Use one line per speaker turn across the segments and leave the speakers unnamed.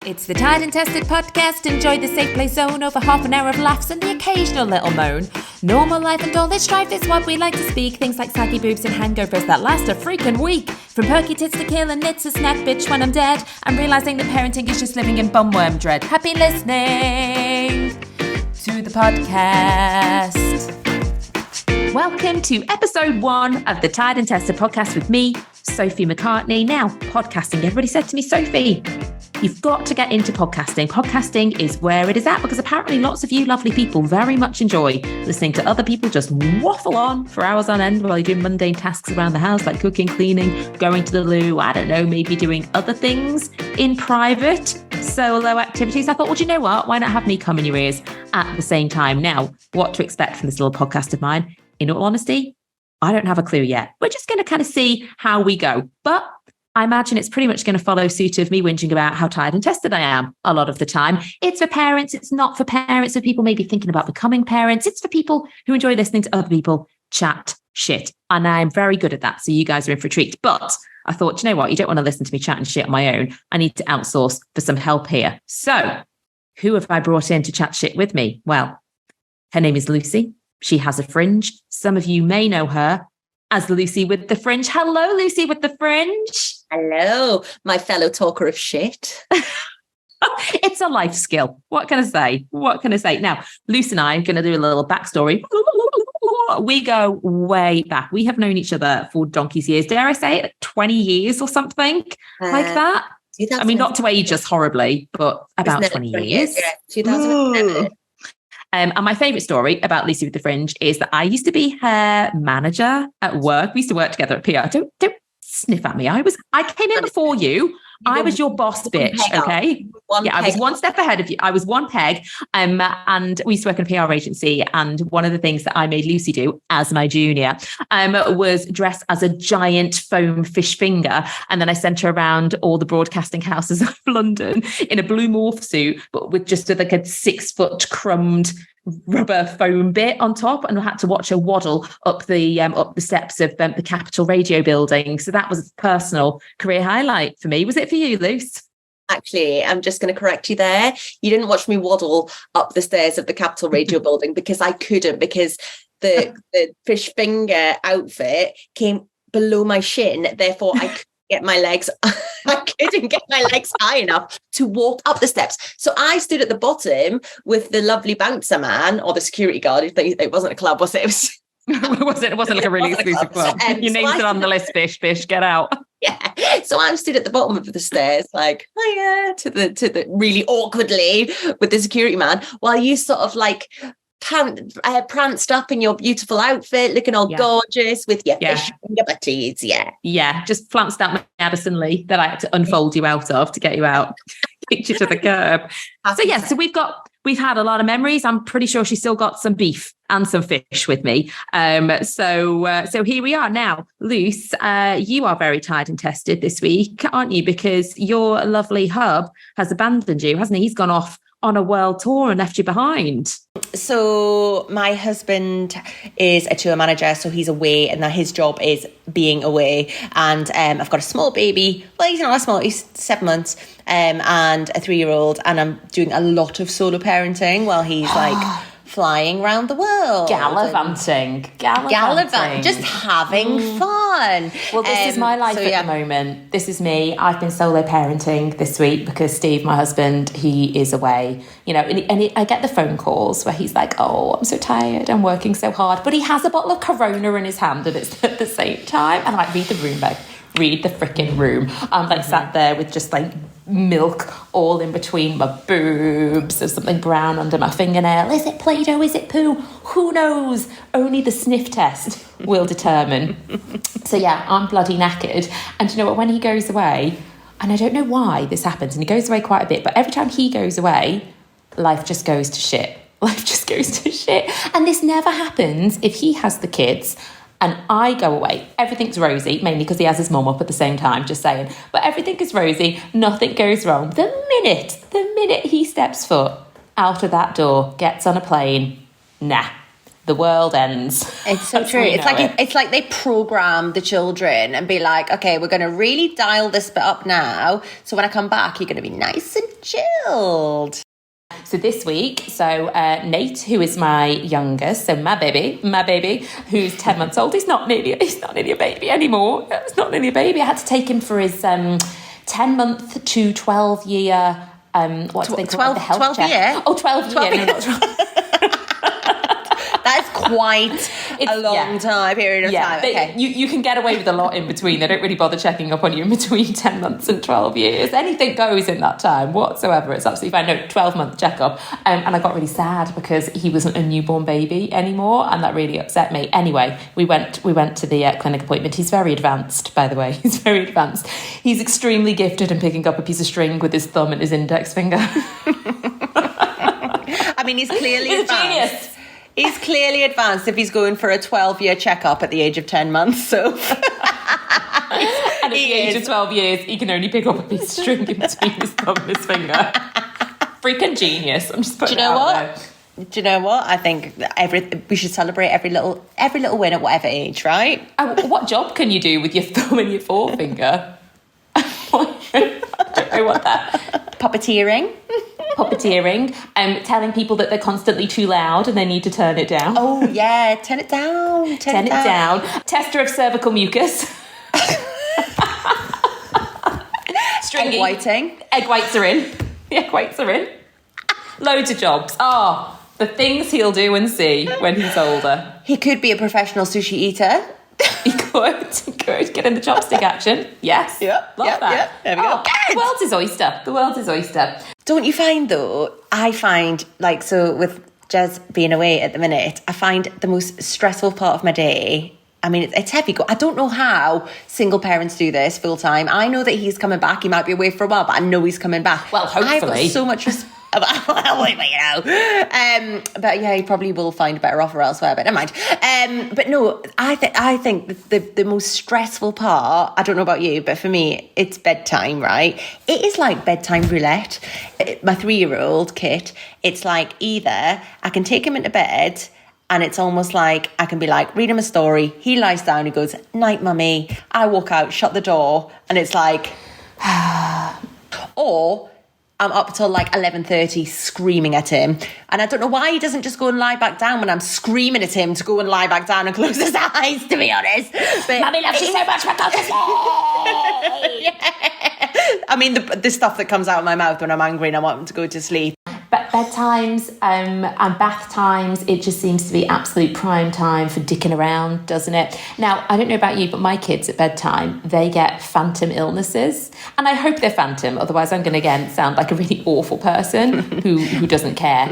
It's the Tried and Tested podcast. Enjoy the safe play zone over half an hour of laughs and the occasional little moan. Normal life and all this strife is what we like to speak. Things like saggy boobs and hangovers that last a freaking week. From perky tits to kill and knits a snack bitch when I'm dead. I'm realising that parenting is just living in bumworm dread. Happy listening to the podcast. Welcome to episode 1 of the Tried and Tested podcast with me, Sophie McCartney. Now, podcasting. Everybody said to me, Sophie, you've got to get into podcasting. Podcasting is where it is at because apparently lots of you lovely people very much enjoy listening to other people just waffle on for hours on end while you're doing mundane tasks around the house like cooking, cleaning, going to the loo, I don't know, maybe doing other things in private, solo activities. I thought, well, do you know what? Why not have me come in your ears at the same time? Now, what to expect from this little podcast of mine? In all honesty, I don't have a clue yet. We're just going to kind of see how we go. But I imagine it's pretty much going to follow suit of me whinging about how tired and tested I am a lot of the time. It's for parents. It's not for parents. For people maybe thinking about becoming parents. It's for people who enjoy listening to other people chat shit. And I'm very good at that. So you guys are in for a treat. But I thought, you know what? You don't want to listen to me chatting shit on my own. I need to outsource for some help here. So who have I brought in to chat shit with me? Well, her name is Lucy. She has a fringe. Some of you may know her as Lucy with the fringe. Hello, Lucy with the fringe.
Hello, my fellow talker of shit.
It's a life skill. What can I say? What can I say? Now, Lucy and I are going to do a little backstory. We go way back. We have known each other for donkey's years. Dare I say it? 20 years or something like that? I mean, not to age us horribly, but about 20 years.
Yeah, 2007.
And my favourite story about Lucy with the fringe is that I used to be her manager at work. We used to work together at PR. Don't sniff at me. I came in before you. I was your boss, bitch. Okay. I was one step ahead of you. I was one peg. And we used to work in a PR agency. And one of the things that I made Lucy do as my junior was dress as a giant foam fish finger. And then I sent her around all the broadcasting houses of London in a blue morph suit, but with just like a 6-foot crumbed rubber foam bit on top, and I had to watch her waddle up the steps of the Capitol Radio building. So that was a personal career highlight for me. Was it for you, Luce?
Actually, I'm just going to correct you there. You didn't watch me waddle up the stairs of the Capitol Radio building because I couldn't, because the fish finger outfit came below my shin. Therefore, I couldn't get my legs. I couldn't get my legs high enough to walk up the steps. So I stood at the bottom with the lovely bouncer man or the security guard. It wasn't a club, was it?
It wasn't like a really exclusive club. Your name's still on the list, fish, get out.
Yeah. So I'm stood at the bottom of the stairs, like, hiya, to the really awkwardly with the security man, while you sort of like pranced up in your beautiful outfit, looking all gorgeous with your fish finger butties. Yeah.
Just flounced out my Addison Lee that I had to unfold you out of to get you out, kicked you to the curb. So we've had a lot of memories. I'm pretty sure she's still got some beef and some fish with me. So here we are now. Luce, you are very tired and tested this week, aren't you? Because your lovely hub has abandoned you, hasn't he? He's gone off on a world tour and left you behind.
So my husband is a tour manager, so he's away, and his job is being away. And I've got a small baby. Well, he's not that small. He's 7 months, and a 3-year-old. And I'm doing a lot of solo parenting while he's like flying around the world.
Gallivanting.
Just having fun.
Well, this is my life at the moment. This is me. I've been solo parenting this week because Steve, my husband, he is away. You know, and I get the phone calls where he's like, oh, I'm so tired, I'm working so hard. But he has a bottle of Corona in his hand and it's at the same time. And I'm like, read the room, babe. Read the freaking room. I'm like sat there with just like milk all in between my boobs. There's something brown under my fingernail. Is it Play-Doh? Is it poo? Who knows? Only the sniff test will determine. So yeah, I'm bloody knackered. And you know what? When he goes away, and I don't know why this happens, and he goes away quite a bit, but every time he goes away, life just goes to shit. Life just goes to shit. And this never happens if he has the kids and I go away. Everything's rosy, mainly because he has his mum up at the same time, just saying. But everything is rosy, nothing goes wrong. The minute he steps foot out of that door, gets on a plane, nah. the world ends.
It's so true. It's like they program the children and be like, okay, we're going to really dial this bit up now. So when I come back, you're going to be nice and chilled.
So this week, Nate, who is my youngest, so my baby, who's 10 months old, he's not nearly a baby anymore. It's not nearly a baby. I had to take him for his 10-month to 12-year, what do they call it? The health
12
check.
year?
Oh, 12 year. No, not 12.
That's quite a long period of time. Okay.
You can get away with a lot in between. They don't really bother checking up on you in between 10 months and 12 years. Anything goes in that time whatsoever. It's absolutely fine. No, 12-month checkup. And I got really sad because he wasn't a newborn baby anymore, and that really upset me. Anyway, we went to the clinic appointment. He's very advanced, by the way. He's very advanced. He's extremely gifted in picking up a piece of string with his thumb and his index finger.
I mean, he's clearly
He's
advanced.
a genius.
He's clearly advanced if he's going for a 12-year checkup at the age of 10 months. So,
and at the age of 12 years, he can only pick up a piece of string in between his thumb and his finger. Freaking genius! I'm just putting it out there.
Do you know what? I think we should celebrate every little win at whatever age, right?
What job can you do with your thumb and your forefinger? I don't know what that.
Puppeteering,
telling people that they're constantly too loud and they need to turn it down.
Oh yeah, turn it down.
Turn it down. Tester of cervical mucus.
Egg whiting.
Egg whites are in. The egg whites are in. Loads of jobs. Oh, the things he'll do and see when he's older.
He could be a professional sushi eater.
He could get in the chopstick action. Yes. Love that.
There we go.
The world's his oyster. The world's his oyster.
Don't you find though? I find so with Jez being away at the minute, I find the most stressful part of my day. I mean, it's heavy. I don't know how single parents do this full time. I know that he's coming back. He might be away for a while, but I know he's coming back.
Well, hopefully.
I've got so much but yeah, he probably will find a better offer elsewhere, but never mind. But no, I think the most stressful part, I don't know about you, but for me, it's bedtime, right? It is like bedtime roulette. My 3-year-old Kit, it's like either I can take him into bed and it's almost like I can be like, read him a story. He lies down, he goes, night, mummy. I walk out, shut the door, and it's like, or I'm up till like 11:30 screaming at him. And I don't know why he doesn't just go and lie back down when I'm screaming at him to go and lie back down and close his eyes, to be honest. But
Mummy loves you so much, but go to sleep.
I mean, the stuff that comes out of my mouth when I'm angry and I want him to go to sleep.
But bedtimes and bath times, it just seems to be absolute prime time for dicking around, doesn't it? Now, I don't know about you, but my kids at bedtime, they get phantom illnesses. And I hope they're phantom, otherwise I'm going to, again, sound like a really awful person who doesn't care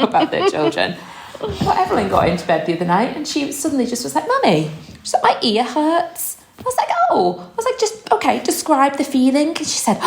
about their children. But Evelyn got into bed the other night and she suddenly just was like, Mummy, she's like, my ear hurts. I was like, describe the feeling. And she said,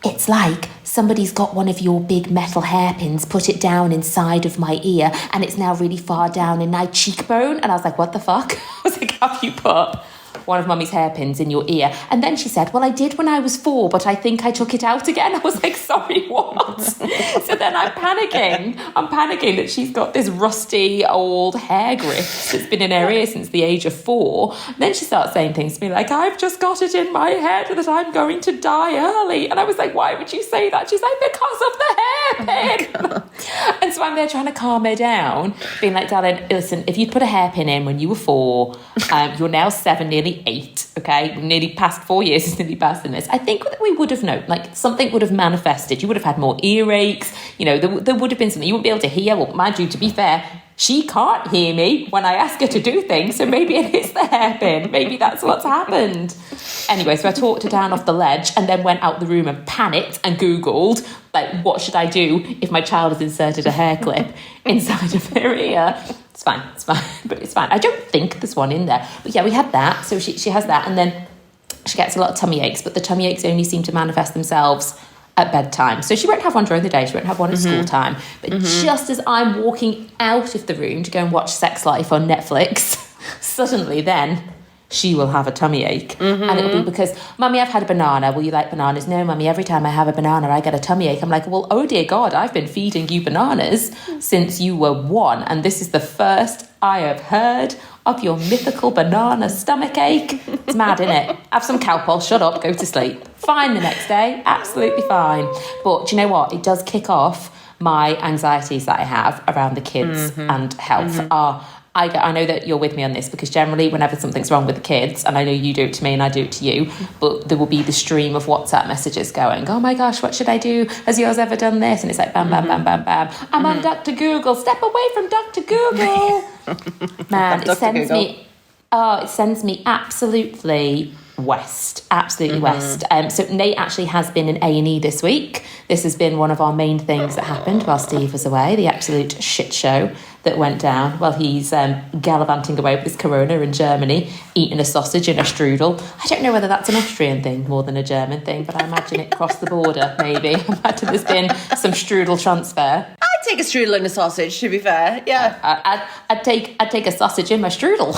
it's like somebody's got one of your big metal hairpins, put it down inside of my ear, and it's now really far down in my cheekbone. And I was like, what the fuck? I was like, have you put one of Mummy's hairpins in your ear? And then she said, well, I did when I was 4, but I think I took it out again. I was like, sorry, what? So then I'm panicking that she's got this rusty old hair grip that's been in her ear since the age of 4. And then she starts saying things to me like, I've just got it in my head that I'm going to die early. And I was like, why would you say that? She's like, because of the hairpin. And so I'm there trying to calm her down, being like, darling, listen, if you'd put a hairpin in when you were 4, you're now 7, nearly 8, okay? Nearly past 4 years is nearly past in this. I think that we would have known, like something would have manifested. You would have had more earaches. You know, there would have been something you wouldn't be able to hear. Well, mind you, to be fair, she can't hear me when I ask her to do things, so maybe it is the hairpin. Maybe that's what's happened. Anyway, so I talked her down off the ledge and then went out the room and panicked and Googled, like, what should I do if my child has inserted a hair clip inside of their ear? It's fine, but it's fine. I don't think there's one in there. But yeah, we had that. So she has that. And then she gets a lot of tummy aches, but the tummy aches only seem to manifest themselves at bedtime. So she won't have one during the day. She won't have one at school time. But just as I'm walking out of the room to go and watch Sex Life on Netflix, suddenly then she will have a tummy ache. And it'll be because, Mummy, I've had a banana. Will you like bananas? No, Mummy, every time I have a banana, I get a tummy ache. I'm like, well, oh dear God, I've been feeding you bananas since you were 1. And this is the first I have heard of your mythical banana stomach ache. It's mad, innit? Have some Calpol, shut up, go to sleep. Fine the next day, absolutely fine. But do you know what? It does kick off my anxieties that I have around the kids and health. I know that you're with me on this, because generally whenever something's wrong with the kids, and I know you do it to me and I do it to you, but there will be the stream of WhatsApp messages going, oh my gosh, what should I do? Has yours ever done this? And it's like, bam, bam, bam, bam, bam. I'm on Dr. Google. Step away from Dr. Google. Man, it sends me absolutely west. So Nate actually has been in A&E this week. This has been one of our main things that happened while Steve was away, the absolute shit show that went down while he's gallivanting away with his corona in Germany, eating a sausage in a strudel. I don't know whether that's an Austrian thing more than a German thing, but I imagine it crossed the border, maybe. I imagine there's been some strudel transfer.
I'd take a strudel and a sausage, to be fair. Yeah.
I'd take a sausage in my strudel.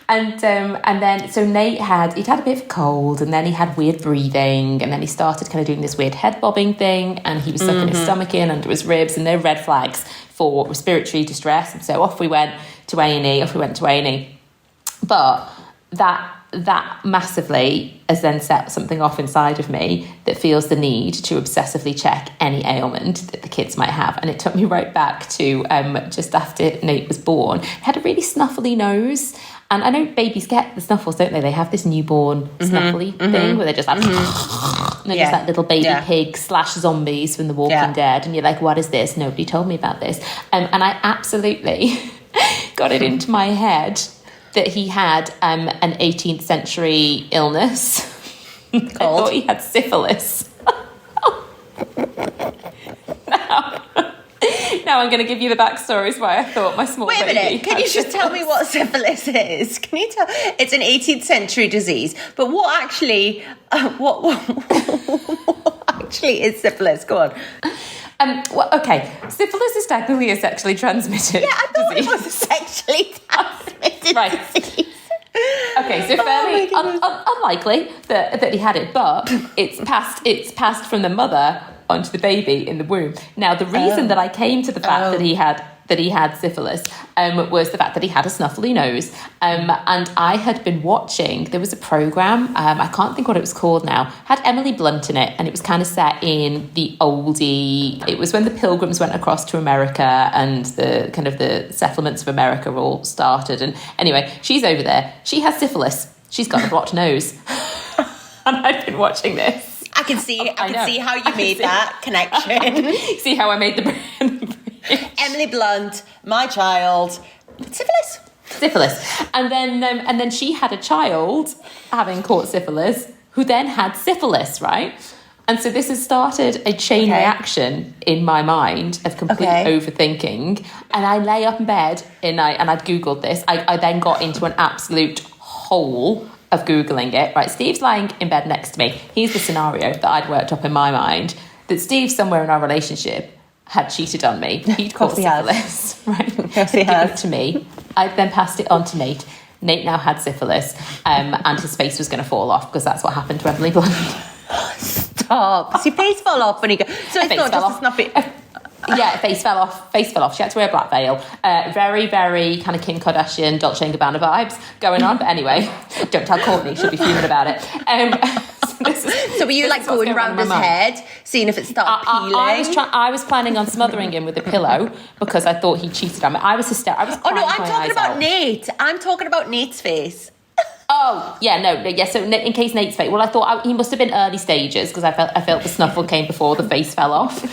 And then, so Nate he'd had a bit of a cold, and then he had weird breathing, and then he started kind of doing this weird head bobbing thing, and he was sucking his stomach in under his ribs, and they're red flags for respiratory distress. And so off we went to A&E. But that massively has then set something off inside of me that feels the need to obsessively check any ailment that the kids might have. And it took me right back to just after Nate was born. He had a really snuffly nose. And I know babies get the snuffles, don't they? They have this newborn snuffly thing where they're just like, and they're just like little baby pigs / zombies from The Walking Dead. And you're like, what is this? Nobody told me about this. And I absolutely got it into my head that he had an 18th century illness. I thought he had syphilis. Now I'm going to give you the backstories why I thought my small baby.
Wait a minute, can you just tell me what syphilis is? Can you tell? It's an 18th century disease, but what actually actually is syphilis? Go on.
Well, okay, syphilis is technically a sexually transmitted
I thought
disease.
it was a sexually transmitted
Right.
disease.
Okay, so fairly unlikely that he had it, but it's passed from the mother onto the baby in the womb. Now, the reason that I came to the fact that he had syphilis was the fact that he had a snuffly nose. And I had been watching, there was a programme, I can't think what it was called now, had Emily Blunt in it, and it was kind of set in the oldie, it was when the Pilgrims went across to America and the kind of the settlements of America all started. And anyway, she's over there, she has syphilis, she's got a blocked nose. And I've been watching this.
I can see how you made that connection.
See how I made the bridge.
Emily Blunt, my child, syphilis.
And then she had a child having caught syphilis who then had syphilis, right? And so this has started a chain reaction in my mind of complete overthinking. And I lay up in bed and I'd Googled this. I then got into an absolute hole of Googling it. Right, Steve's lying in bed next to me. Here's the scenario that I'd worked up in my mind, that Steve, somewhere in our relationship, had cheated on me. He'd caught syphilis, right?
Yes, he
given
has.
it to me. I then passed it on to Nate. Nate now had syphilis, and his face was going to fall off because that's what happened to Emily Blunt.
Stop. Does your face fall off when you go? So it's not just a snuffy.
Yeah, face fell off. She had to wear a black veil. Very, very kind of Kim Kardashian, Dolce & Gabbana vibes going on. But anyway, don't tell Courtney. She'll be fuming about it.
So were you like going around his head, seeing if it started peeling?
I was planning on smothering him with a pillow because I thought he cheated on me. I was hysterical.
Oh no, I'm talking about Nate. I'm talking about Nate's face.
Oh, yeah, no. So in case Nate's face, well, I thought he must have been early stages because I felt the snuffle came before the face fell off.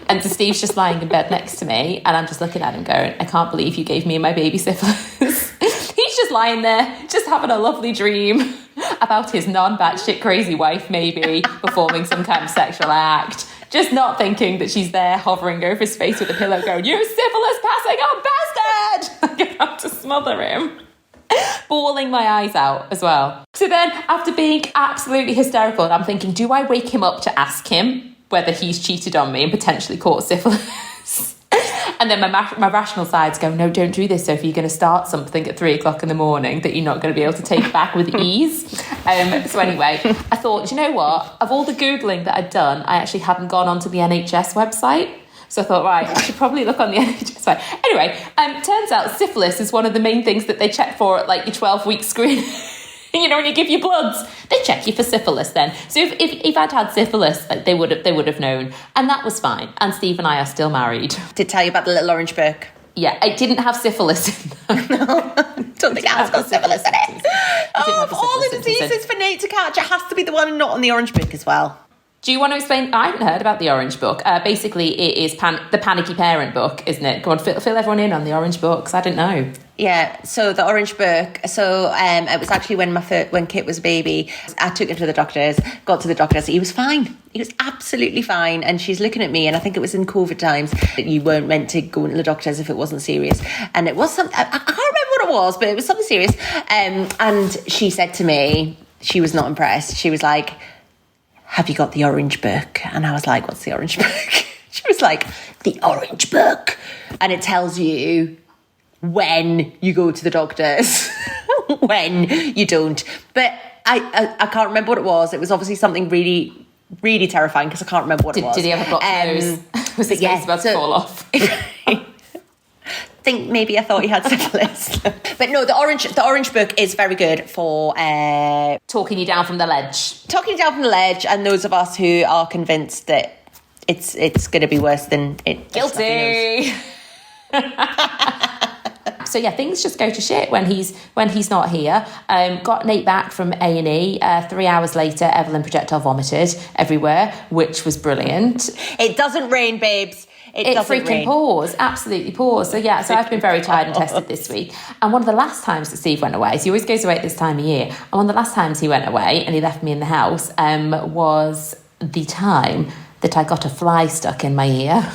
And so Steve's just lying in bed next to me and I'm just looking at him going, I can't believe you gave me and my baby syphilis. He's just lying there, just having a lovely dream about his non-batshit crazy wife maybe performing some kind of sexual act. Just not thinking that she's there hovering over his face with a pillow going, you syphilis passing on bastard! About to smother him. Bawling my eyes out as well. So then, after being absolutely hysterical, I'm thinking, do I wake him up to ask him whether he's cheated on me and potentially caught syphilis? And then my rational sides go, no, don't do this, Sophie. You're going to start something at 3:00 in the morning that you're not going to be able to take back with ease. So anyway, I thought, you know what? Of all the Googling that I'd done, I actually hadn't gone onto the NHS website. So I thought, right, I should probably look on the NHS website. Anyway, turns out syphilis is one of the main things that they check for at like your 12-week screen. You know, when you give your bloods, they check you for syphilis then. So if I'd had syphilis, like, they would have known. And that was fine. And Steve and I are still married.
Did tell you about the little orange book?
Yeah, I didn't have syphilis in them.
No, don't think it has got syphilis in it. Of all the diseases for Nate to catch, it has to be the one not on the orange book as well.
Do you want to explain? I haven't heard about the Orange Book. Basically, it is the Panicky Parent book, isn't it? Go on, fill everyone in on the Orange Book, because I didn't know.
Yeah, so the Orange Book. So it was actually when Kit was a baby. I took him to the doctors, got to the doctors. He was fine. He was absolutely fine. And she's looking at me, and I think it was in COVID times that you weren't meant to go to the doctors if it wasn't serious. And it was something, I can't remember what it was, but it was something serious. And she said to me, she was not impressed. She was like, have you got the Orange Book? And I was like, what's the Orange Book? She was like, the Orange Book. And it tells you when you go to the doctors, when you don't. But I can't remember what it was. It was obviously something really, really terrifying because I can't remember what it was.
Did he have a blocked nose? Was his face about to fall off?
Think maybe I thought he had syphilis. But no, the orange book is very good for
talking you down from the ledge.
Talking you down from the ledge, and those of us who are convinced that it's going to be worse than it.
Guilty. So yeah, things just go to shit when he's not here. Got Nate back from A&E. 3 hours later, Evelyn projectile vomited everywhere, which was brilliant.
It doesn't rain, babes. It
freaking
rain.
Pours, absolutely pours. So yeah, so I've been very tired and tested this week. And one of the last times that Steve went away, so he always goes away at this time of year, and one of the last times he went away and he left me in the house was the time that I got a fly stuck in my ear.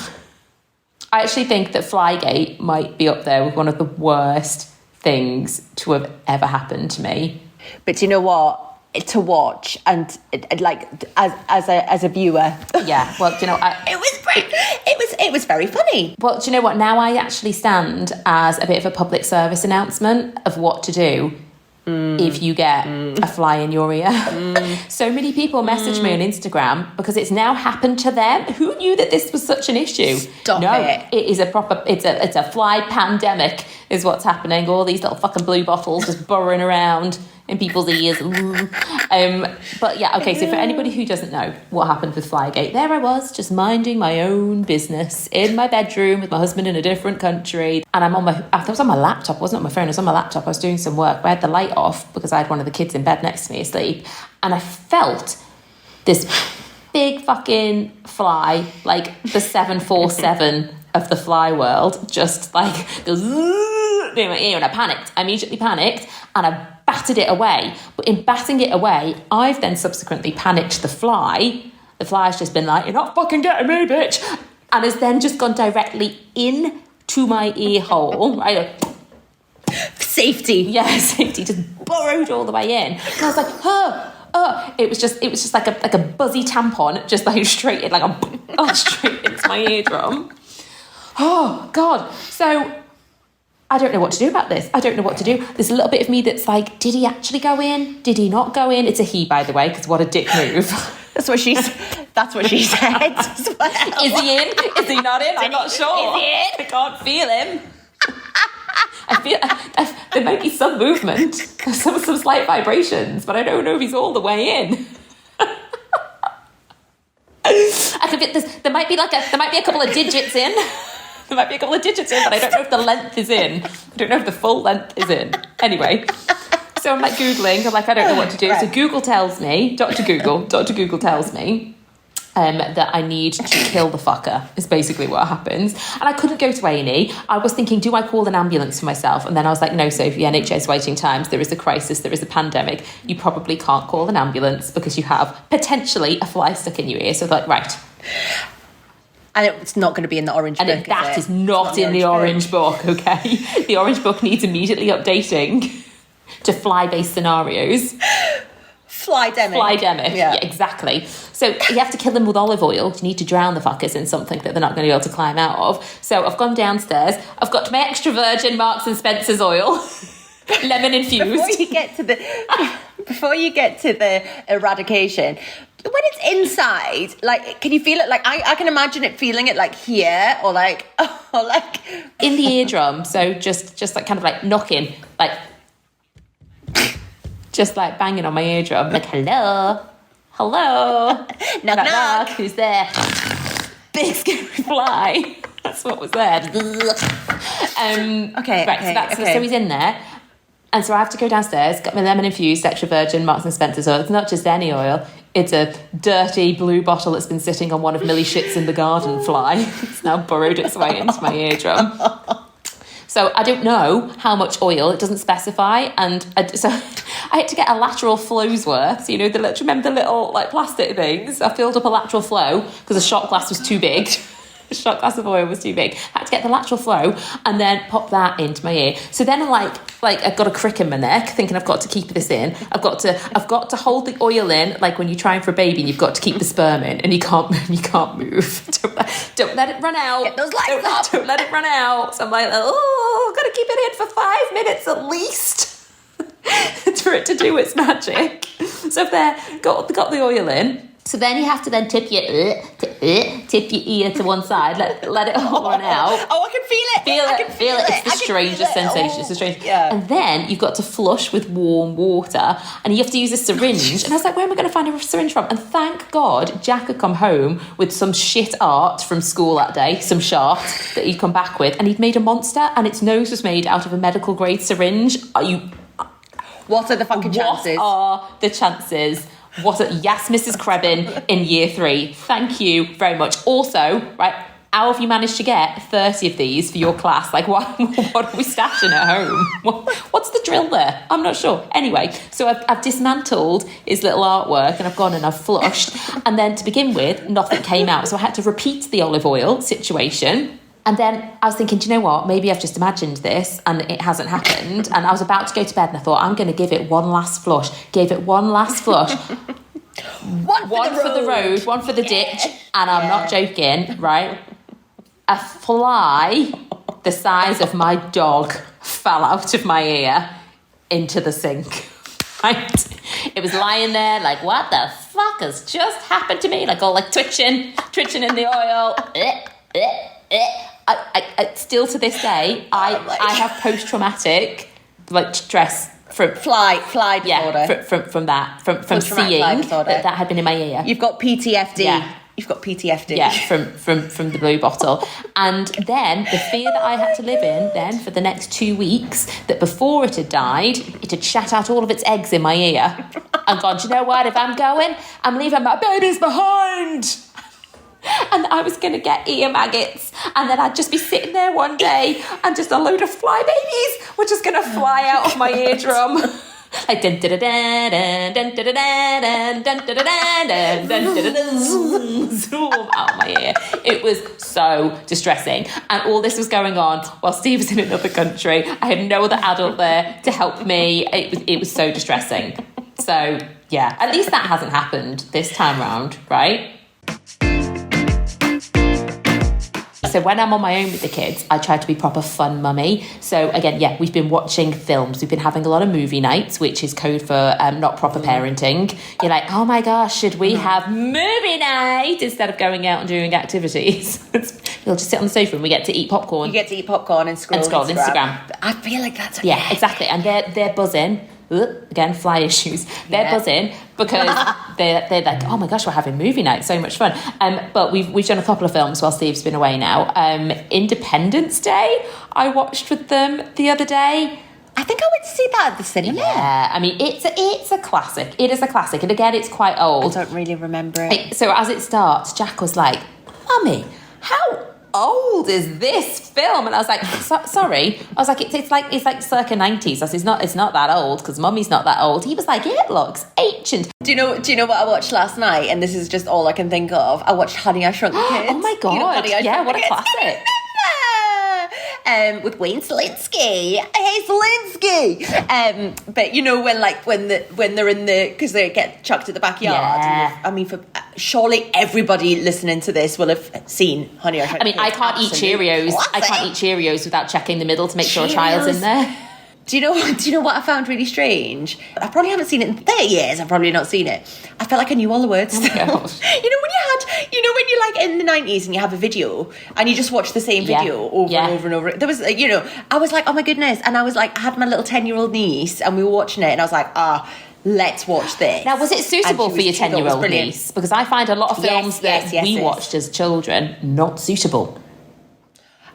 I actually think that Flygate might be up there with one of the worst things to have ever happened to me.
But do you know what? To watch and like as a viewer,
yeah. Well, do you know,
it was very funny.
Well, do you know what? Now I actually stand as a bit of a public service announcement of what to do if you get a fly in your ear. So many people message me on Instagram because it's now happened to them. Who knew that this was such an issue?
Stop it.
It is it's a fly pandemic is what's happening. All these little fucking blue bottles just burrowing around in people's ears. But yeah, okay, so for anybody who doesn't know what happened with Flygate, there I was just minding my own business in my bedroom with my husband in a different country, and I was on my laptop, it wasn't on my phone, I was on my laptop, I was doing some work, I had the light off because I had one of the kids in bed next to me asleep, and I felt this big fucking fly, like the 747 of the fly world, just like goes near my ear, and I immediately panicked, and I batted it away. But in batting it away, I've then subsequently panicked the fly. The fly's just been like, you're not fucking getting me, bitch, and has then just gone directly into my ear hole, right?
Safety.
Yeah, safety, just burrowed all the way in. And I was like, it was just like a buzzy tampon, just like straight into my eardrum. Oh God. So I don't know what to do about this. I don't know what to do. There's a little bit of me that's like, did he actually go in? Did he not go in? It's a he, by the way, because what a dick move.
That's what she said as well.
Is he in? Is he not in? I'm not sure.
Is he in?
I can't feel him. I feel there might be some movement, some slight vibrations, but I don't know if he's all the way in. There might be a couple of digits in. There might be a couple of digits in, but I don't know if the length is in. I don't know if the full length is in. Anyway, so I'm like Googling. I'm like, I don't know what to do. Right. So Google tells me, Dr. Google tells me that I need to kill the fucker is basically what happens. And I couldn't go to A&E. I was thinking, do I call an ambulance for myself? And then I was like, no, Sophie, NHS waiting times. There is a crisis. There is a pandemic. You probably can't call an ambulance because you have potentially a fly stuck in your ear. So I was like, right.
And it's not going to be in the Orange Book.
And that is not in the Orange Book, okay? The Orange Book needs immediately updating to fly-based scenarios.
Flydemic.
Yeah, exactly. So you have to kill them with olive oil. You need to drown the fuckers in something that they're not going to be able to climb out of. So I've gone downstairs. I've got my extra virgin Marks and Spencer's oil, lemon infused.
Before you get to the eradication, when it's inside, like, can you feel it? Like, I can imagine it feeling it like here or like
in the eardrum. So just like kind of like knocking, like just like banging on my eardrum, like hello, knock, knock, who's there? Big scary fly. That's what was there.
Okay.
Right. So he's in there. And so I have to go downstairs, got my lemon infused extra virgin Marks and Spencer's oil. It's not just any oil. It's a dirty blue bottle that's been sitting on one of Millie Shits in the Garden fly. It's now burrowed its way into my eardrum. So I don't know how much oil, it doesn't specify. And so I had to get a lateral flows worth. So, you know, remember the little like plastic things? I filled up a lateral flow because the shot glass was too big. The shot glass of oil was too big. I had to get the lateral flow and then pop that into my ear. So then I'm like I've got a crick in my neck, thinking I've got to keep this in. I've got to hold the oil in, like when you're trying for a baby and you've got to keep the sperm in, and you can't move. Don't let it run out.
Get those lights up.
Don't let it run out. So I'm like, I've got to keep it in for 5 minutes at least for it to do its magic. So if they've got the oil in. So then you have to then tip your ear to one side, let it all run out.
Oh, I can feel it.
Feel it. It's the strangest sensation. It's the strangest.
Yeah.
And then you've got to flush with warm water, and you have to use a syringe. And I was like, where am I going to find a syringe from? And thank God Jack had come home with some shit art from school that day, some shart that he'd come back with, and he'd made a monster, and its nose was made out of a medical grade syringe.
What are the fucking chances?
What are the chances? Yes, Mrs. Krebin in year 3. Thank you very much. Also, right, how have you managed to get 30 of these for your class? Like, what are we stashing at home? What's the drill there? I'm not sure. Anyway, so I've dismantled his little artwork and I've gone and I've flushed. And then to begin with, nothing came out. So I had to repeat the olive oil situation. And then I was thinking, do you know what? Maybe I've just imagined this and it hasn't happened. And I was about to go to bed and I thought, I'm going to give it one last flush. Gave it one last flush. one for the road, one for the ditch. And I'm not joking, right? A fly the size of my dog fell out of my ear into the sink. Right? It was lying there like, what the fuck has just happened to me? Like all like twitching in the oil. I still to this day, I have post-traumatic like stress from
fly disorder.
From that, from seeing that had been in my ear.
You've got PTSD.
Yeah.
You've got PTSD.
Yeah, from the blue bottle. And then the fear that I had to live in then for the next 2 weeks, that before it had died, it had shat out all of its eggs in my ear. And gone, do you know what? If I'm going, I'm leaving my babies behind. And I was going to get ear maggots, and then I'd just be sitting there one day and just a load of fly babies were just going to fly out of my eardrum. Like dun dun dun dun dun dun dun dun dun dun dun dun zoom out of my ear. It was so distressing, and all this was going on while Steve was in another country. I had no other adult there to help me. It was so distressing. So yeah, at least that hasn't happened this time round, right? So when I'm on my own with the kids, I try to be proper fun mummy. So again, yeah, we've been watching films. We've been having a lot of movie nights, which is code for not proper parenting. You're like, oh my gosh, should we have movie night instead of going out and doing activities? We'll just sit on the sofa and we get to eat popcorn.
You get to eat popcorn and scroll
Instagram.
I feel like that's okay.
Yeah, exactly. And they're buzzing. Again, fly issues. They're buzzing because they're like, oh my gosh, we're having movie night, so much fun. But we've done a couple of films while Steve's been away now. Independence Day, I watched with them the other day.
I think I went to see that at the cinema.
Yeah, I mean, it's a classic. It is a classic, and again, it's quite old.
I don't really remember it.
So as it starts, Jack was like, "Mummy, how old is this film?" And I was like, sorry. I was like, it's like circa 90s. I said, it's not that old because Mummy's not that old. He was like, it looks ancient.
Do you know what I watched last night? And this is just all I can think of. I watched Honey, I Shrunk the Kids.
Oh my god!
You know,
yeah, what a classic.
with Wayne Selinsky. Hey, Selinsky! But you know, when they're in the, because they get chucked at the backyard.
Yeah.
I mean, surely everybody listening to this will have seen Honey, I Shrunk the Kids.
I can't eat Cheerios.
Classic.
I can't eat Cheerios without checking the middle to make sure a child's in there.
Do you know what I found really strange? I probably haven't seen it in 30 years. I've probably not seen it. I felt like I knew all the words.
Oh my gosh.
when you're like in the 90s and you have a video and you just watch the same video over and over and over. There was, I was like, oh my goodness. And I was like, I had my little 10-year-old niece and we were watching it and I was like, let's watch this.
Now, was it suitable for your 10-year-old niece? Because I find a lot of films that we watched as children not suitable.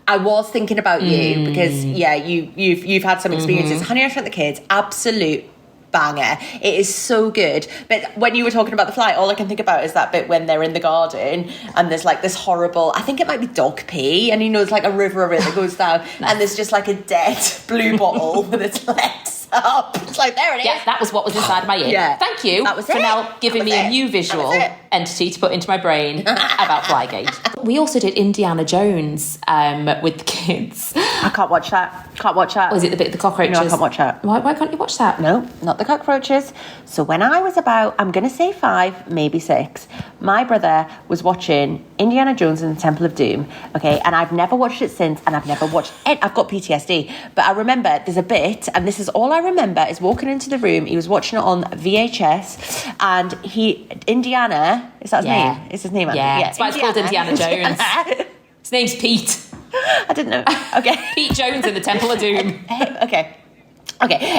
I was thinking about you because you've had some experiences. Honey, I Shrunk the Kids, absolute banger. It is so good. But when you were talking about The Fly, all I can think about is that bit when they're in the garden and there's like this horrible, I think it might be dog pee, and there's like a river of it that goes down and there's just like a dead blue bottle with its legs up. It's like, there it is.
Yeah, that was what was inside of my ear.
Yeah.
Thank you for now giving me a new visual entity to put into my brain about Flygate. We also did Indiana Jones with the kids.
I can't watch that.
Was it the bit of the cockroaches?
No, I can't watch that.
Why can't you watch that?
No, not the cockroaches. So when I was about, I'm going to say 5, maybe 6, my brother was watching Indiana Jones and the Temple of Doom, okay, and I've never watched it since, and I've never watched it. I've got PTSD, but I remember there's a bit, and this is all I remember, is walking into the room, he was watching it on VHS, and Indiana, is that his name? Is his name?
Yeah, that's why it's called Indiana Jones. His name's Pete.
I didn't know. Okay.
Pete Jones in the Temple of Doom.
Okay.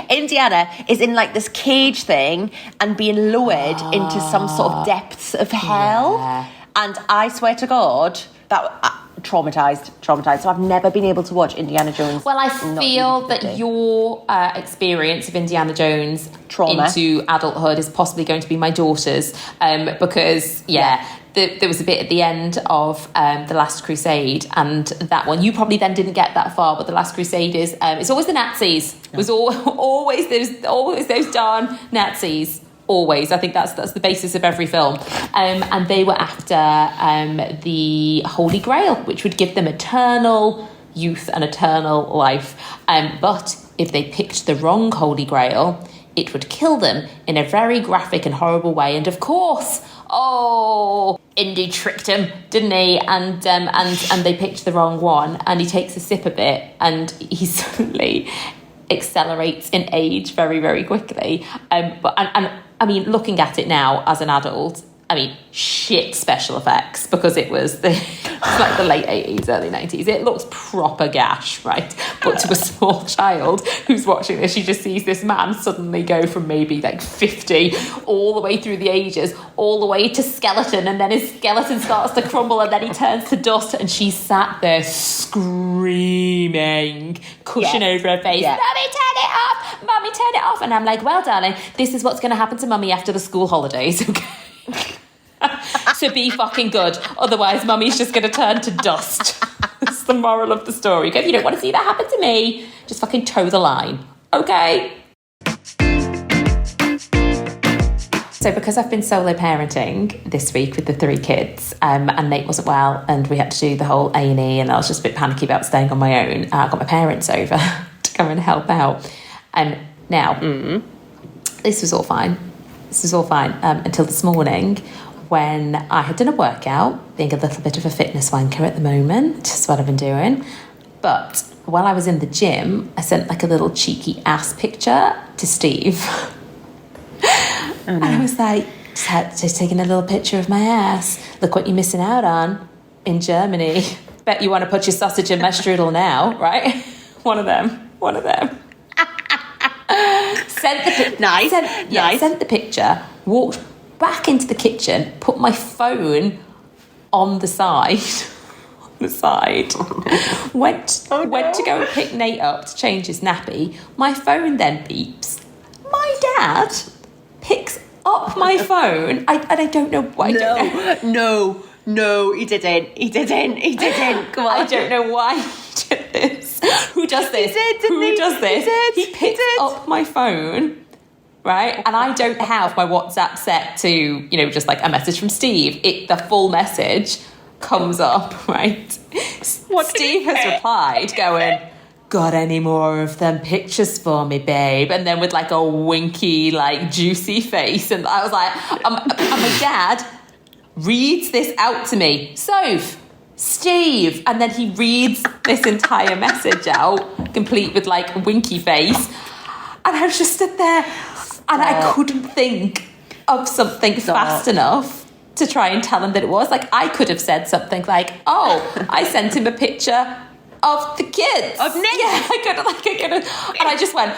Indiana is in like this cage thing and being lowered into some sort of depths of hell.
Yeah.
And I swear to God, that traumatized. So I've never been able to watch Indiana Jones.
Well, I feel that your experience of Indiana Jones
trauma
into adulthood is possibly going to be my daughter's, because there was a bit at the end of The Last Crusade, and that one you probably then didn't get that far, but The Last Crusade is it's always the Nazis. It was always those darn Nazis. Always. I think that's the basis of every film. And they were after the Holy Grail, which would give them eternal youth and eternal life. But if they picked the wrong Holy Grail, it would kill them in a very graphic and horrible way. And of course, Indy tricked him, didn't he? And they picked the wrong one. And he takes a sip of it, and he suddenly accelerates in age very, very quickly. I mean, looking at it now as an adult, shit special effects, because it was like the late 80s, early 90s. It looks proper gash, right? But to a small child who's watching this, she just sees this man suddenly go from maybe like 50 all the way through the ages, all the way to skeleton, and then his skeleton starts to crumble and then he turns to dust, and she's sat there screaming, cushion over her face. Yeah. Mummy, turn it off. And I'm like, well, darling, this is what's going to happen to Mummy after the school holidays, okay? So be fucking good. Otherwise, Mummy's just going to turn to dust. That's the moral of the story. If you don't want to see that happen to me, just fucking toe the line. Okay? So because I've been solo parenting this week with the 3 kids, and Nate wasn't well, and we had to do the whole A&E, and I was just a bit panicky about staying on my own, I got my parents over to come and help out. This was all fine. Until this morning, when I had done a workout, being a little bit of a fitness wanker at the moment. That's what I've been doing. But while I was in the gym, I sent like a little cheeky ass picture to Steve. And I was like, just taking a little picture of my ass. Look what you're missing out on in Germany. Bet you want to put your sausage in my strudel now, right? One of them. Sent the picture, walked back into the kitchen, put my phone on the side, went to go and pick Nate up to change his nappy. My phone then beeps. My dad picks up my phone. I don't know why. No, he didn't. Come on. I don't know why he did this. Who does this? He picks up my phone, right? And I don't have my WhatsApp set to, just like a message from Steve. The full message comes up, right? Steve has replied going, got any more of them pictures for me, babe? And then with like a winky, like juicy face. And I was like, and my dad reads this out to me. Soph, Steve. And then he reads this entire message out, complete with like a winky face. And I was just stood there and I couldn't think of something fast enough to try and tell him that it was. Like, I could have said something like, oh, I sent him a picture of the kids.
Of Nick.
Yeah, I could have. And I just went,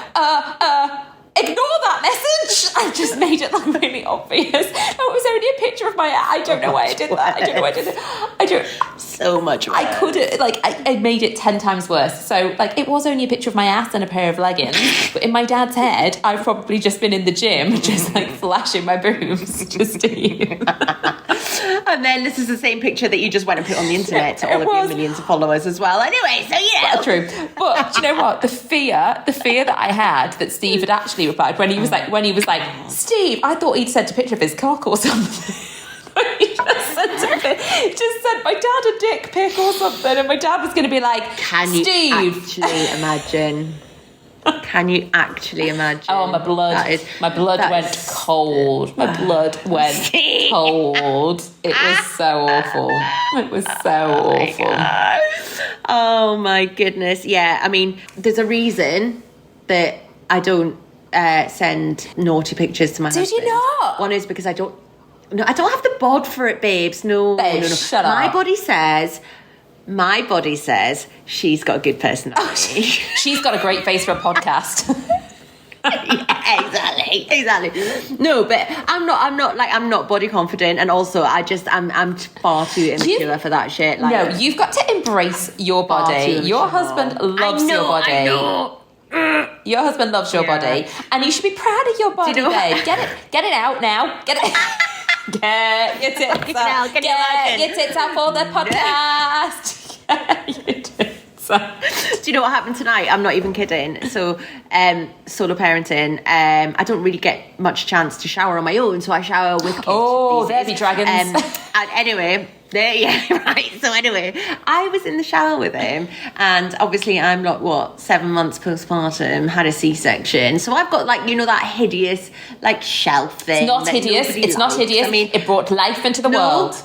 ignore that message. I just made it like really obvious. No, it was only a picture of my. I don't know why I did that. I don't know why I did it. I don't.
So much worse.
I could have, like, I made it 10 times worse. So, like, it was only a picture of my ass and a pair of leggings. But in my dad's head, I've probably just been in the gym, just like flashing my boobs to Steve.
And then this is the same picture that you just went and put on the internet to all of your millions of followers as well. Anyway, so yeah.
True. But do you know what? The fear that I had that Steve had actually replied when he was like, Steve, I thought he'd sent a picture of his cock or something. He just sent my dad a dick pic or something, and my dad was going to be like,
Can you
Steve,
actually imagine? Can you actually imagine?
Oh, my blood went cold. My blood went cold. It was so awful. It was so awful.
God. Oh my goodness. Yeah, I mean, there's a reason that I don't send naughty pictures to my husband.
Did you not?
One is because I don't have the bod for it, babes. No,
Babe,
no.
Shut up.
My body says she's got a good personality.
She's got a great face for a podcast.
Yeah, exactly. No, but I'm not body confident, and also I'm far too immature for that shit. Like,
no, you've got to embrace your body. Your husband loves your body.
I know.
Your husband loves your body, and you should be proud of your body, babe. Get it out now. Get it. Get your tits out. Get your tits out for the podcast. Get your tits out.
Do you know what happened tonight? I'm not even kidding. So, solo parenting. I don't really get much chance to shower on my own, so I shower with kids.
Oh, there be dragons.
And anyway. Right. So anyway, I was in the shower with him, and obviously I'm like 7 months postpartum, had a C-section, so I've got that hideous shelf thing.
It's not hideous. It's not hideous. I mean, it brought life into the world.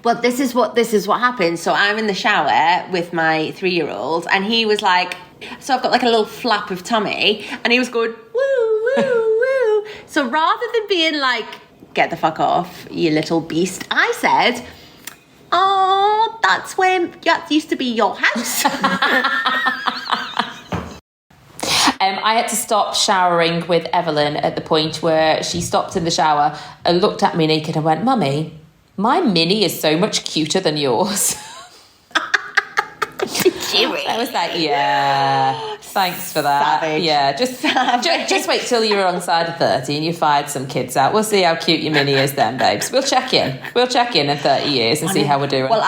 But this is what happened. So I'm in the shower with my 3-year-old, and he was like, so I've got a little flap of tummy, and he was going woo woo woo. So rather than being like, get the fuck off, you little beast, I said, oh, that's when that used to be your house.
I had to stop showering with Evelyn at the point where she stopped in the shower and looked at me naked and went, Mummy, my mini is so much cuter than yours. I was like, yeah, thanks for that.
Savage.
Yeah, just wait till you're alongside of 30 and you fired some kids out. We'll see how cute your mini is then, babes. We'll check in in 30 years and see how we're doing.
Well,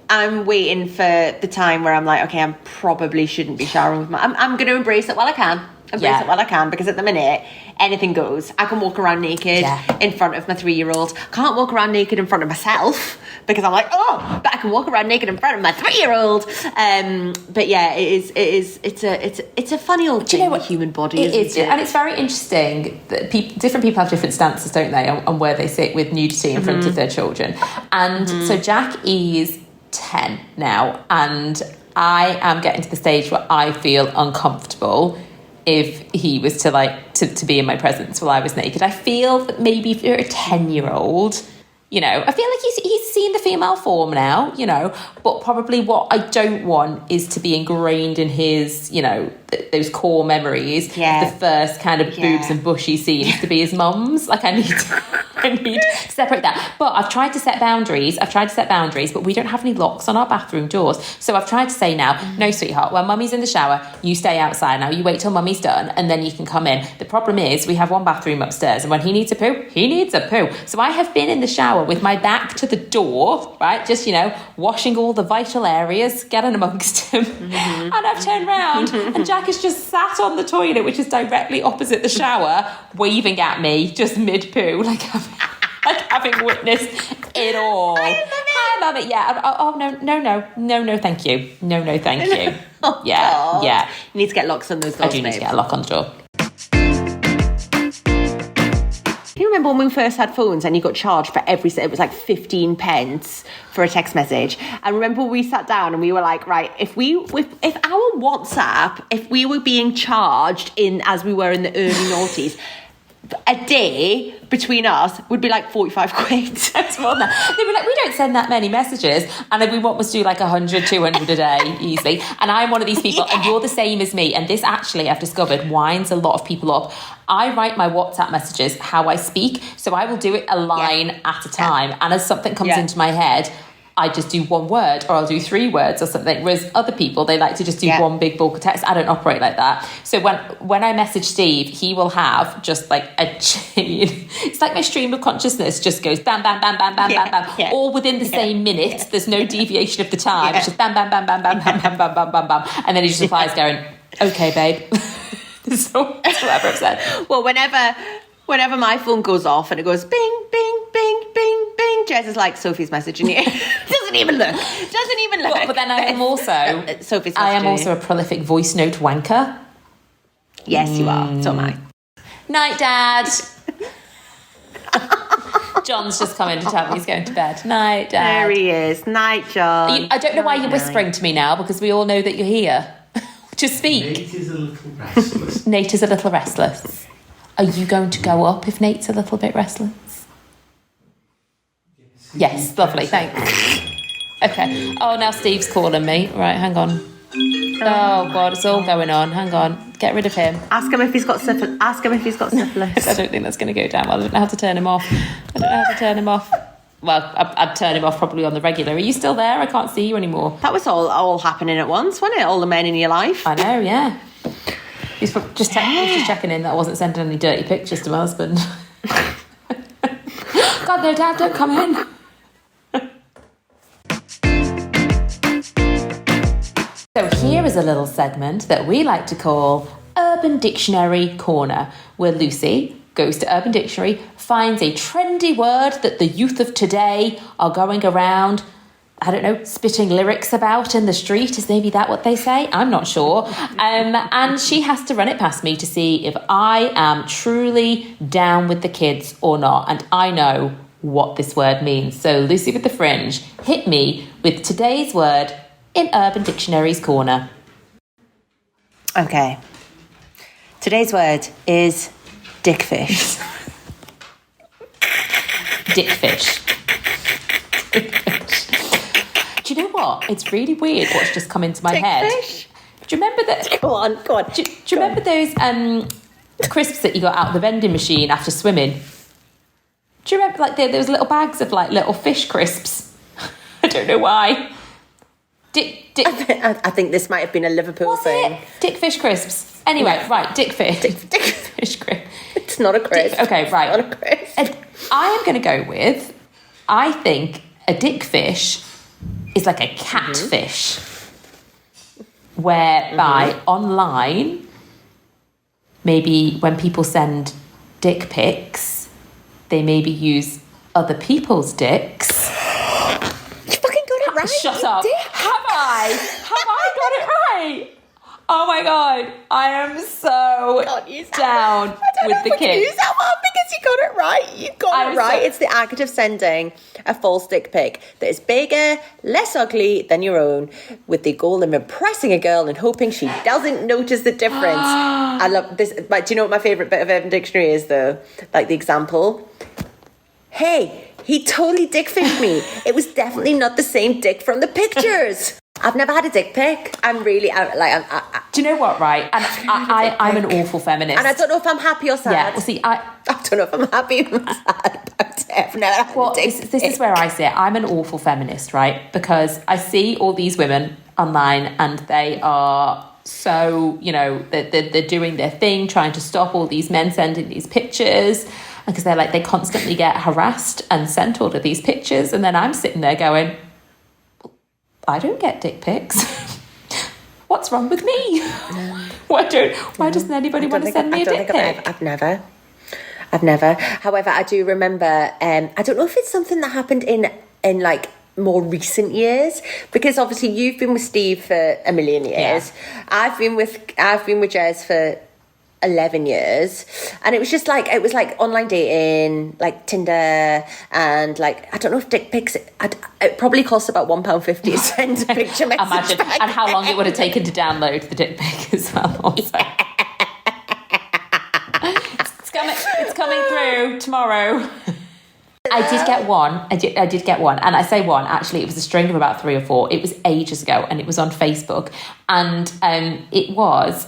I'm waiting for the time where I'm like, okay, I probably shouldn't be showering with I'm going to embrace it while I can. It while I can, because at the minute anything goes. I can walk around naked in front of my 3-year-old. Can't walk around naked in front of myself because I'm like, oh, but I can walk around naked in front of my 3-year-old. But yeah, it's a funny old thing, the human body.
It is, and it's very interesting that different people have different stances, don't they, on where they sit with nudity in front of their children. And so Jack is 10 now, and I am getting to the stage where I feel uncomfortable if he was to be in my presence while I was naked. I feel that maybe if you're a 10-year-old, I feel like he's seen the female form now, but probably what I don't want is to be ingrained in his, those core memories, the first kind of boobs and bushy scenes to be his mum's. I need to separate that. But I've tried to set boundaries, but we don't have any locks on our bathroom doors. So I've tried to say now, no, sweetheart, when mummy's in the shower, you stay outside now. You wait till mummy's done and then you can come in. The problem is we have one bathroom upstairs, and when he needs a poo, he needs a poo. So I have been in the shower with my back to the door, right? Just, washing all the vital areas, getting amongst him. And I've turned round and Jack is just sat on the toilet, which is directly opposite the shower, waving at me just mid-poo, like having witnessed it all.
I
Hi, Mummy. Yeah. Oh, no, thank you. No, thank you.
Oh,
yeah,
God.
yeah.
You need to get locks on those doors,
I do need to get a lock on the door.
Do you remember when we first had phones and you got charged for it was like 15 pence for a text message? And remember we sat down and we were like, right, if our WhatsApp, if we were being charged as we were in the early noughties, a day between us would be like 45 quid.
That's more than that. They were like, we don't send that many messages. And then we want us to do like 100, 200 a day easily. And I'm one of these people, and you're the same as me. And this actually, I've discovered, winds a lot of people up. I write my WhatsApp messages how I speak. So I will do it a line at a time. And as something comes into my head, I just do one word, or I'll do 3 words or something. Whereas other people, they like to just do one big bulk of text. I don't operate like that. So when I message Steve, he will have just like a chain. It's like my stream of consciousness just goes bam, bam, bam, bam, bam, bam, bam, all within the same minute. There's no deviation of the time. It's just bam, bam, bam, bam, bam, bam, bam, bam, bam, bam, bam. And then he just replies going, okay, babe. So that's whatever I've said.
Well, whenever my phone goes off and it goes bing, bing, bing, bing, bing, Jez is like, Sophie's messaging you. Doesn't even look.
But then I am also
Sophie's messaging
I am also a prolific voice note wanker.
Yes, you are. So am I.
Night, Dad. John's just come in to tell me he's going to bed. Night, Dad.
There he is. Night, John.
I don't know why you're whispering to me now, because we all know that you're here. Just speak.
Nate is a little restless.
Nate is a little restless. Are you going to go up if Nate's a little bit restless? Yes, lovely, thanks. Okay. Oh, now Steve's calling me. Right, hang on. Oh, God, it's all going on. Hang on. Get rid of him.
Ask him if he's got syphilis.
I don't think that's going to go down well. I don't know how to turn him off. Well, I'd turn him off probably on the regular. Are you still there? I can't see you anymore.
That was all happening at once, wasn't it? All the men in your life.
I know, yeah. He's just checking in that I wasn't sending any dirty pictures to my husband. God, no, Dad, don't come in. So here is a little segment that we like to call Urban Dictionary Corner, where Lucy goes to Urban Dictionary, finds a trendy word that the youth of today are going around, I don't know, spitting lyrics about in the street. Is maybe that what they say? I'm not sure. And she has to run it past me to see if I am truly down with the kids or not. And I know what this word means. So Lucy with the Fringe, hit me with today's word in Urban Dictionary's Corner.
Okay. Today's word is dickfish.
Dickfish. Do you know what? It's really weird what's just come into my head. Do you remember that?
Go on.
Do you remember those crisps that you got out of the vending machine after swimming? Do you remember, like, there was little bags of, like, little fish crisps? I don't know why.
I think this might have been a Liverpool thing.
Dickfish crisps. Anyway, right, dickfish. Dickfish crisp.
It's not a crisp.
Okay, right.
It's not a crisp.
I am going to go with, I think a dickfish is like a catfish, whereby online, maybe when people send dick pics, they maybe use other people's dicks.
You fucking got it right.
Shut up. Have I got it right? Oh my God, I am so down with the kids.
Use that one because you got it right. You got it right. It's the act of sending a false dick pic that is bigger, less ugly than your own, with the goal of impressing a girl and hoping she doesn't notice the difference. I love this. But do you know what my favourite bit of Urban Dictionary is, though? Like the example. Hey, he totally dickfished me. It was definitely not the same dick from the pictures. I've never had a dick pic. I'm really
do you know what, right? And I'm an awful feminist.
And I don't know if I'm happy or sad.
Yeah, well, see, I
don't know if I'm happy or sad about it. I've never had a dick pic.
This is where I sit. I'm an awful feminist, right? Because I see all these women online and they are so, you know, they're doing their thing, trying to stop all these men sending these pictures, because they constantly get harassed and sent all of these pictures. And then I'm sitting there going, I don't get dick pics. What's wrong with me? Why doesn't anybody want to send me a dick pic?
I've never. However, I do remember, I don't know if it's something that happened in like more recent years, because obviously you've been with Steve for a million years.
Yeah.
I've been with Jez for 11 years, and it was like online dating, like Tinder, and like, I don't know if dick pics, it probably cost about £1.50 to send a picture message.
Imagine,
back.
and how long it would have taken to download the dick pic as well. Also. It's coming through tomorrow. I did get one. I did get one. And I say one, actually, it was a string of about 3 or 4. It was ages ago, and it was on Facebook. And it was,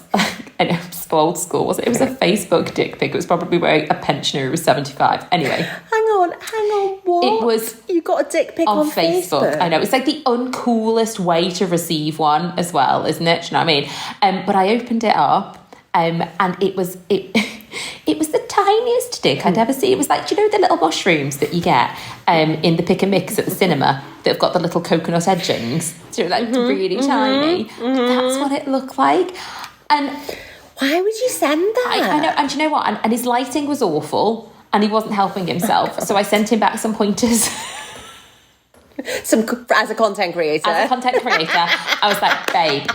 and it was old school, wasn't it? It was a Facebook dick pic. It was probably where a pensioner who was 75. Anyway.
Hang on, what?
It was...
You got a dick pic on Facebook?
I know. It's like the uncoolest way to receive one as well, isn't it? Do you know what I mean? But I opened it up, and it was... It was the tiniest dick I'd ever seen. It was like, do you know the little mushrooms that you get in the pick and mix at the cinema that have got the little coconut edgings? So like really tiny. That's what it looked like. And
why would you send that?
I know. And do you know what? And his lighting was awful, and he wasn't helping himself. So I sent him back some pointers.
As a content creator.
I was like, babe,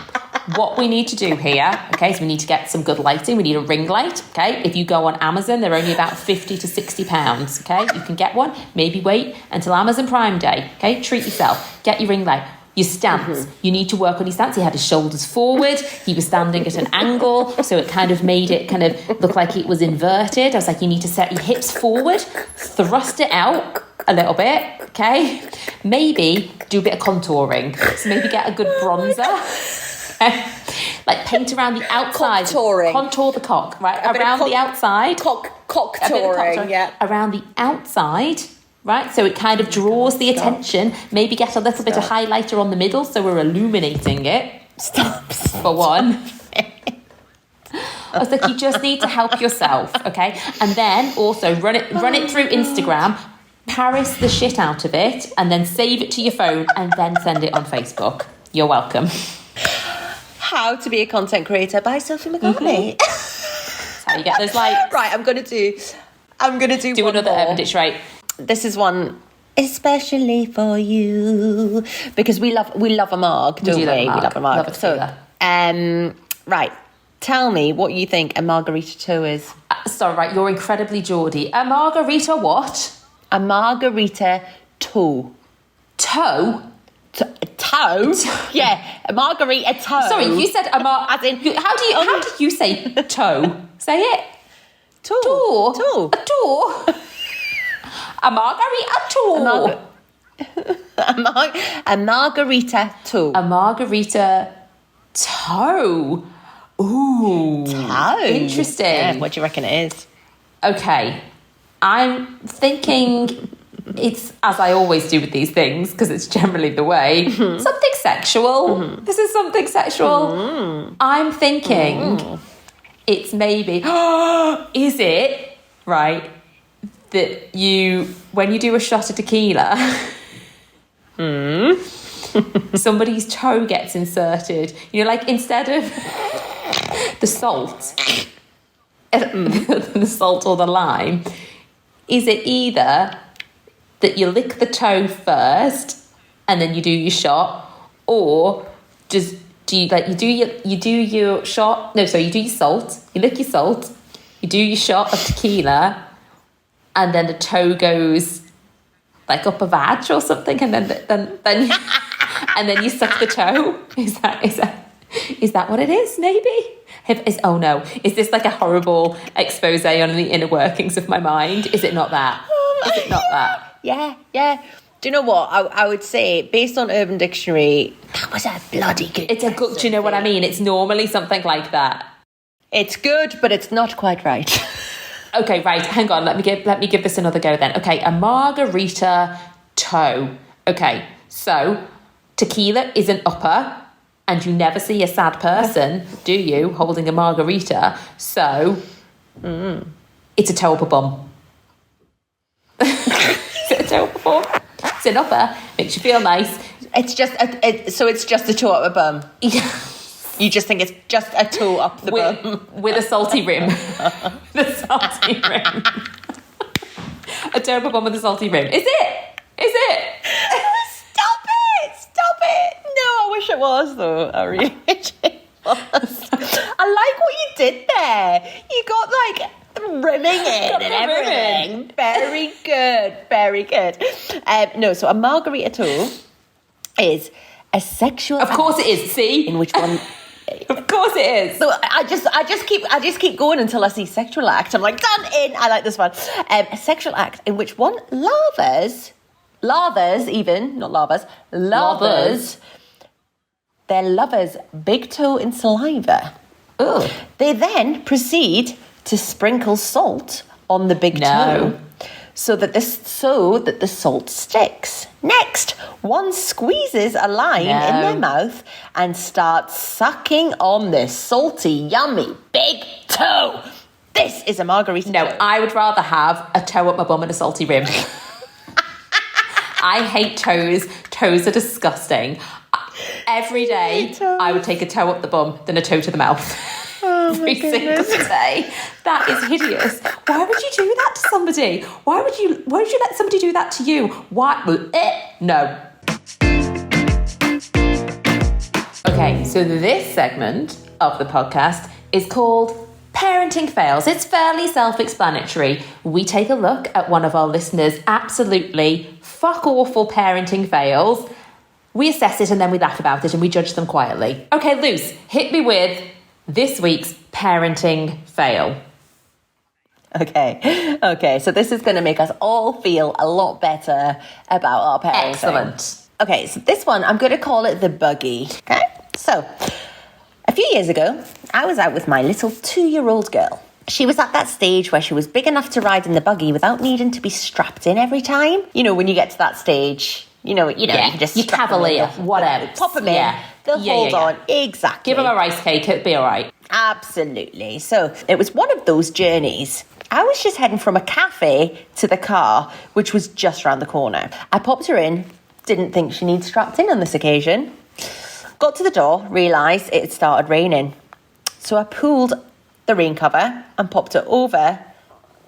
what we need to do here, okay, is we need to get some good lighting. We need a ring light, okay? If you go on Amazon, they're only about £50 to £60, okay? You can get one. Maybe wait until Amazon Prime Day, okay? Treat yourself. Get your ring light. Your stance. You need to work on his stance. He had his shoulders forward. He was standing at an angle, so it kind of made it kind of look like it was inverted. I was like, you need to set your hips forward, thrust it out a little bit, okay? Maybe do a bit of contouring. So maybe get a good bronzer. Like paint around the outside. Contour the cock, right? Around the outside.
Cock-touring, yeah.
Around the outside, right? So it kind of draws the attention. Maybe get a little bit of highlighter on the middle so we're illuminating it. For one. I was like, you just need to help yourself, okay? And then also run it through Instagram, Paris the shit out of it, and then save it to your phone and then send it on Facebook. You're welcome.
How to be a content creator by Sophie McCartney.
That's how you get those likes.
Right, I'm gonna do one
another
more.
Evidence, right?
This is one especially for you, because we love a marg, don't we? We love a marg. So, right. Tell me what you think a margarita toe is.
Sorry, right, you're incredibly Geordie. A margarita what?
A margarita toe.
Toe?
Toe? Yeah, a margarita toe.
Sorry, you said
as in,
how do you say toe? Say it.
Toe.
A toe. A margarita toe.
A margarita toe.
A margarita toe. Ooh.
Toe.
Interesting.
Yeah, what do you reckon it is?
Okay. I'm thinking it's, as I always do with these things, because it's generally the way, something sexual. This is something sexual. I'm thinking it's maybe, is it, right, that when you do a shot of tequila, somebody's toe gets inserted. You know, like instead of the salt, the salt or the lime, is it either that you lick the toe first and then you do your shot, or just you do your shot? No, sorry, you do your salt, you lick your salt, you do your shot of tequila, and then the toe goes like up a vag or something, and then and then you suck the toe. Is that what it is? Maybe. Is this like a horrible expose on the inner workings of my mind? Is it not that? Is it not that?
Yeah. Do you know what? I would say, based on Urban Dictionary, that was a bloody good.
It's a good. Do you know what I mean? It's normally something like that.
It's good, but it's not quite right.
Okay, right. Hang on. Let me give this another go then. Okay, a margarita toe. Okay, so tequila is an upper, and you never see a sad person, do you, holding a margarita? So it's a toe up a bum. Is it a toe up a bum? It's an upper. Makes you feel nice.
It's just a toe up a bum.
Yeah.
You just think it's just a toe up the bum.
With a salty rim. A toe up a bum with a salty rim. Is it?
it was, though. I really wish it was. I like what you did there. You got like rimming in and everything. Very good. Very good. No, so a margarita is a sexual
Of course it is. See?
in which one...
Of course it is.
So I just keep going until I see sexual act. I'm like, done in. I like this one. A sexual act in which one lavers, even not lavas, lavers their lover's big toe in saliva.
Ugh.
They then proceed to sprinkle salt on the big toe so that the salt sticks. Next, one squeezes a line in their mouth and starts sucking on this salty, yummy big toe. This is a margarita.
No, I would rather have a toe up my bum and a salty rim. I hate toes. Toes are disgusting. Every day, I would take a toe up the bum than a toe to the mouth. Every single day. That is hideous. Why would you do that to somebody? Why would you let somebody do that to you? Why? No. Okay, so this segment of the podcast is called Parenting Fails. It's fairly self-explanatory. We take a look at one of our listeners' absolutely fuck-awful parenting fails. We assess it and then we laugh about it and we judge them quietly. Okay, Luce, hit me with this week's parenting fail.
Okay, so this is going to make us all feel a lot better about our parenting.
Excellent.
Okay, so this one, I'm going to call it the buggy. Okay, so a few years ago, I was out with my little 2-year-old girl. She was at that stage where she was big enough to ride in the buggy without needing to be strapped in every time. You know, when you get to that stage, you can just
you
strap
cavalier,
them in,
whatever.
Pop them in. They'll hold on. Exactly.
Give them a rice cake, it'll be all right.
Absolutely. So it was one of those journeys. I was just heading from a cafe to the car, which was just around the corner. I popped her in, didn't think she needed strapped in on this occasion. Got to the door, realised it had started raining. So I pulled the rain cover and popped it over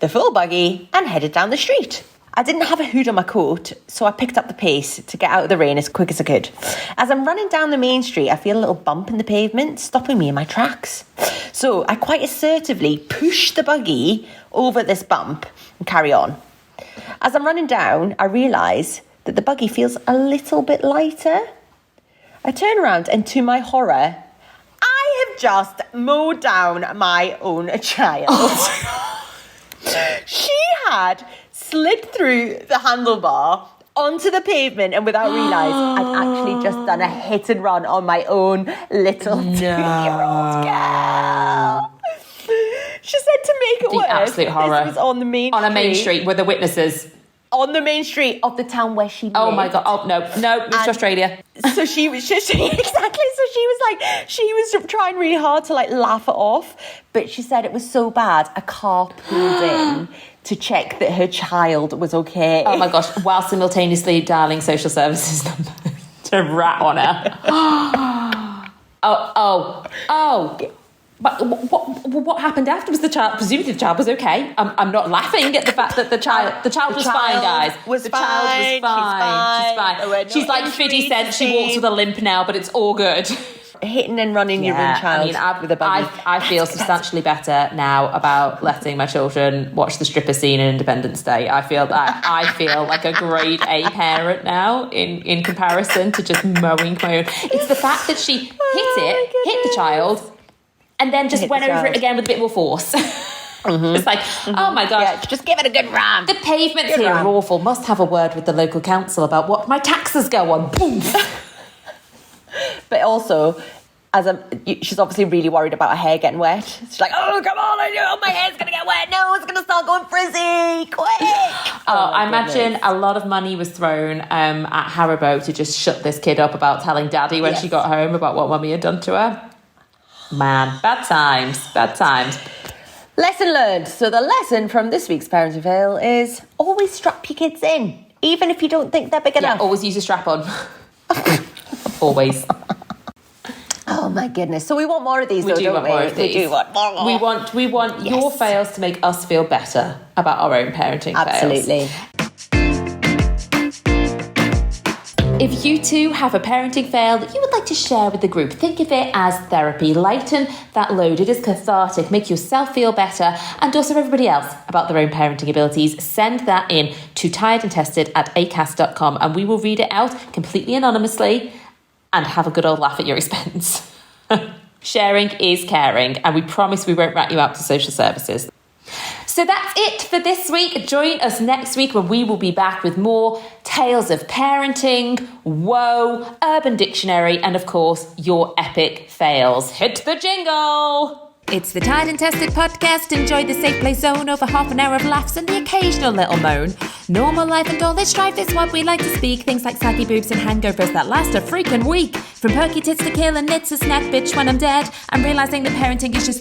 the full buggy and headed down the street. I didn't have a hood on my coat, so I picked up the pace to get out of the rain as quick as I could. As I'm running down the main street, I feel a little bump in the pavement, stopping me in my tracks. So I quite assertively push the buggy over this bump and carry on. As I'm running down, I realise that the buggy feels a little bit lighter. I turn around and to my horror, I have just mowed down my own child. She had slid through the handlebar onto the pavement and without realise, I'd actually just done a hit and run on my own little 2-year-old girl. She said to make it worse,
absolute horror.
this was on the main street.
On a main street with the witnesses.
On the main street of the town where she lived.
Oh my God. Oh, no, move to Australia.
So she was just, exactly. So she was trying really hard to laugh it off. But she said it was so bad, a car pulled in to check that her child was okay.
Oh my gosh, while simultaneously dialing social services number to rat on her. Oh. But what happened after? Was the child, presumably the child was okay? I'm not laughing at the fact that the child was fine, guys.
She's fine.
She's like 50 Cent. She walks with a limp now, but it's all good.
Hitting and running your own child with a buggy.
I feel substantially better now about letting my children watch the stripper scene in Independence Day. I feel like a grade A parent now in comparison to just mowing my own. It's the fact that she hit the child, and then just went over it again with a bit more force. It's like, oh my gosh.
Yeah, just give it a good ram.
The pavements here are awful. Must have a word with the local council about what my taxes go on. Boom.
But also, she's obviously really worried about her hair getting wet. She's like, oh, come on, I know my hair's going to get wet. No, it's going to start going frizzy. Quick.
I imagine a lot of money was thrown at Haribo to just shut this kid up about telling Daddy when she got home about what Mummy had done to her. Man, bad times.
Lesson learned. So the lesson from this week's Parenting Fail is always strap your kids in, even if you don't think they're big enough.
Always use a strap on. Always.
Oh my goodness. So we want more of these,
We do want more of these.
We do want more.
We want your fails to make us feel better about our own parenting fails.
Absolutely.
If you too have a parenting fail that you would like to share with the group, think of it as therapy. Lighten that load. It is cathartic. Make yourself feel better and also everybody else about their own parenting abilities. Send that in to tiredandtested@acast.com and we will read it out completely anonymously and have a good old laugh at your expense. Sharing is caring, and we promise we won't rat you out to social services. So that's it for this week. Join us next week when we will be back with more tales of parenting, woe, Urban Dictionary, and of course, your epic fails. Hit the jingle! It's the Tired and Tested podcast. Enjoy the safe play zone over half an hour of laughs and the occasional little moan. Normal life and all this strife is what we like to speak. Things like saggy boobs and hangovers that last a freaking week. From perky tits to kill and knits a snack bitch when I'm dead. I'm realising that parenting is just